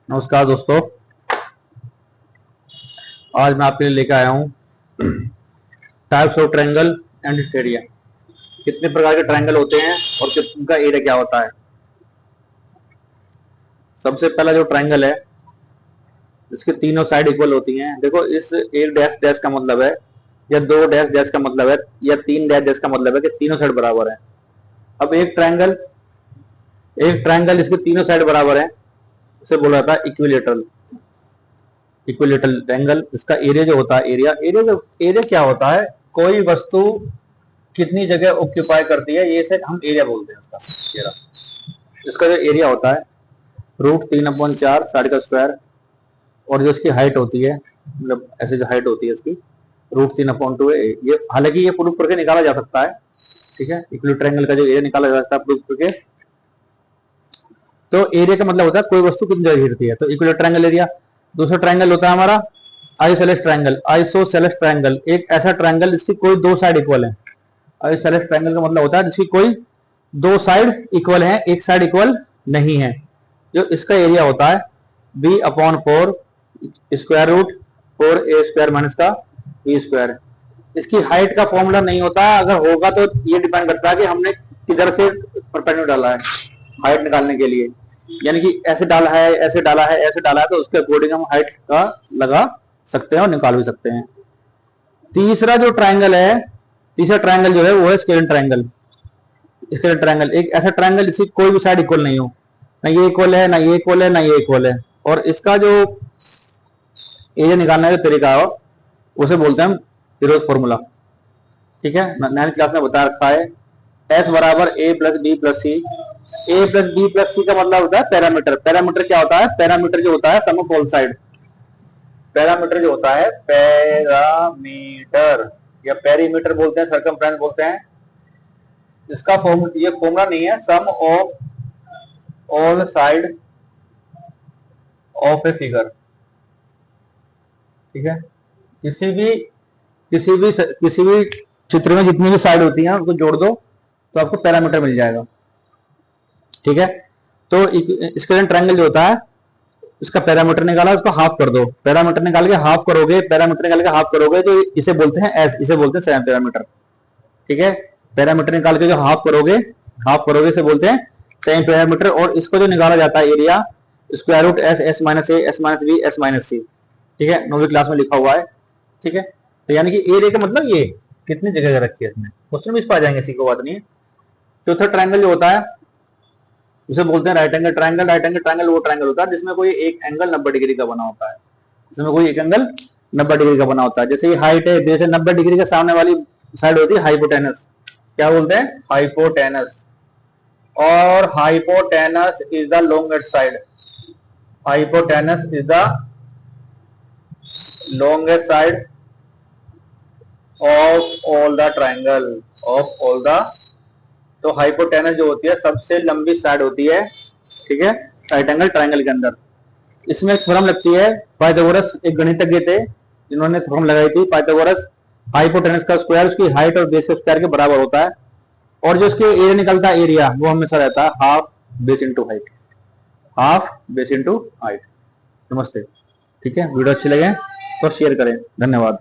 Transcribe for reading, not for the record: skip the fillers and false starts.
नमस्कार दोस्तों, आज मैं आपके लिए लेकर आया हूँ types of triangle and it's area. कितने प्रकार के ट्रायंगल होते हैं और उनका एरिया क्या होता है। सबसे पहला जो ट्रायंगल है, इसके तीनों साइड इक्वल होती हैं। देखो, इस एक डैश डैश का मतलब है, या दो डैश डैश का मतलब है, या तीन डैश डैश का मतलब है कि तीनों साइड बराबर है। अब एक ट्रायंगल इसके तीनों साइड बराबर है, उसे बोला जाता है इक्विलेटरल। इक्विलेटरल ट्रायंगल, इसका एरिया जो होता है, एरिया क्या होता है, कोई वस्तु कितनी जगह ऑक्यूपाई करती है, ये से हम एरिया बोलते हैं। इसका जो एरिया होता है √3/4 साइड का स्क्वायर, और जो इसकी हाइट होती है, मतलब ऐसे जो हाइट होती है इसकी √3/2 है। ये हालांकि ये प्रूफ करके निकाला जा सकता है, ठीक है। इक्विलेटरल ट्रायंगल का जो एरिया निकाला जा सकता है प्रूफ करके। तो एरिया का मतलब होता है कोई वस्तु कितनी जगह घेरती है, तो इक्विलेटरल ट्रायंगल एरिया। दूसरा ट्रायंगल होता है हमारा आइसोसेलेस ट्रायंगल। आइसोसेलेस ट्रायंगल एक ऐसा ट्रायंगल जिसकी कोई दो साइड इक्वल है। आइसोसेलेस ट्रायंगल का मतलब होता है जिसकी कोई दो साइड इक्वल है, एक साइड इक्वल नहीं है। जो इसका एरिया होता है b/4 square root 4a² minus का b स्क्वायर। इसकी हाइट का फॉर्मूला नहीं होता, अगर होगा तो ये डिपेंड करता है कि हमने किधर से परपेंडिकुलर डाला है हाइट निकालने के लिए। यानी कि ऐसे डाला है, ऐसे डाला है, ऐसे डाला है, तो उसके अकॉर्डिंग हम हाइट का लगा सकते हैं और निकाल भी सकते हैं। तीसरा ट्रायंगल जो है वो है स्केलेटन ट्रायंगल। स्केलेटन ट्रायंगल एक ऐसा ट्रायंगल जिसकी कोई भी साइड इक्वल नहीं हो, ना ये इक्वल है, ना ये इक्वल है, ना ये इक्वल है। और इसका जो एरिया निकालने का तरीका हो उसे बोलते हैं हम हीरोज फॉर्मूला, ठीक है। 9th क्लास में बता रखा है, S बराबर A plus B plus C। A plus B plus C का मतलब होता है पैरामीटर। पैरामीटर क्या होता है, पैरामीटर जो होता है sum of all side. Parameter जो होता है, पैरामीटर या पेरीमीटर बोलते हैं, सर्कमफ्रेंस बोलते हैं। इसका ये फॉर्मूला नहीं है, sum of all side of a figure, ठीक है। किसी भी चित्र में जितनी भी साइड होती हैं उनको जोड़ दो तो आपको पैरामीटर मिल जाएगा, ठीक है। तो स्केलेटन ट्रायंगल जो होता है, इसका पैरामीटर निकाला, उसको हाफ कर दो। पैरामीटर निकाल के हाफ करोगे, तो इसे बोलते हैं एस, इसे बोलते हैं सेमी पैरामीटर, ठीक है। पैरामीटर निकाल के जो हाफ करोगे इसे बोलते हैं सेमी पैरामीटर। और इसको जो निकाला जाता है area, square root S, S minus A, S minus B, S minus C, ठीक है। 9वीं क्लास में लिखा हुआ है, ठीक है। तो यानी कि एरिया का मतलब ये कितनी जगह रखी है इसमें, क्वेश्चन में इस पर आ जाएंगे, इसी को बात नहीं है। चौथा ट्रायंगल जो होता है उसे बोलते हैं right angle triangle. Right angle triangle वो ट्रायंगल होता है जिसमें कोई एक एंगल 90 डिग्री का बना होता है। जैसे ये हाइट है, जैसे 90 डिग्री के सामने वाली साइड होती है हाइपोटेनस, क्या बोलते हैं, हाइपोटेनस। और hypotenuse is the longest side. Hypotenuse is the longest side of all the triangle तो हाइपोटेनस जो होती है सबसे लंबी साइड होती है, ठीक है, राइट एंगल ट्रायंगल के अंदर। इसमें थ्योरम लगती है, पाइथागोरस एक गणितज्ञ थे जिन्होंने थ्योरम लगाई थी। पाइथागोरस, हाइपोटेनस का स्क्वायर उसकी हाइट और बेस के स्क्वायर के बराबर होता है, और जो उसके एरिया निकलता है, एरिया वो हमेशा रहता है हाफ बेस इंटू हाइट। नमस्ते, ठीक है। वीडियो अच्छी लगे तो शेयर करें, धन्यवाद।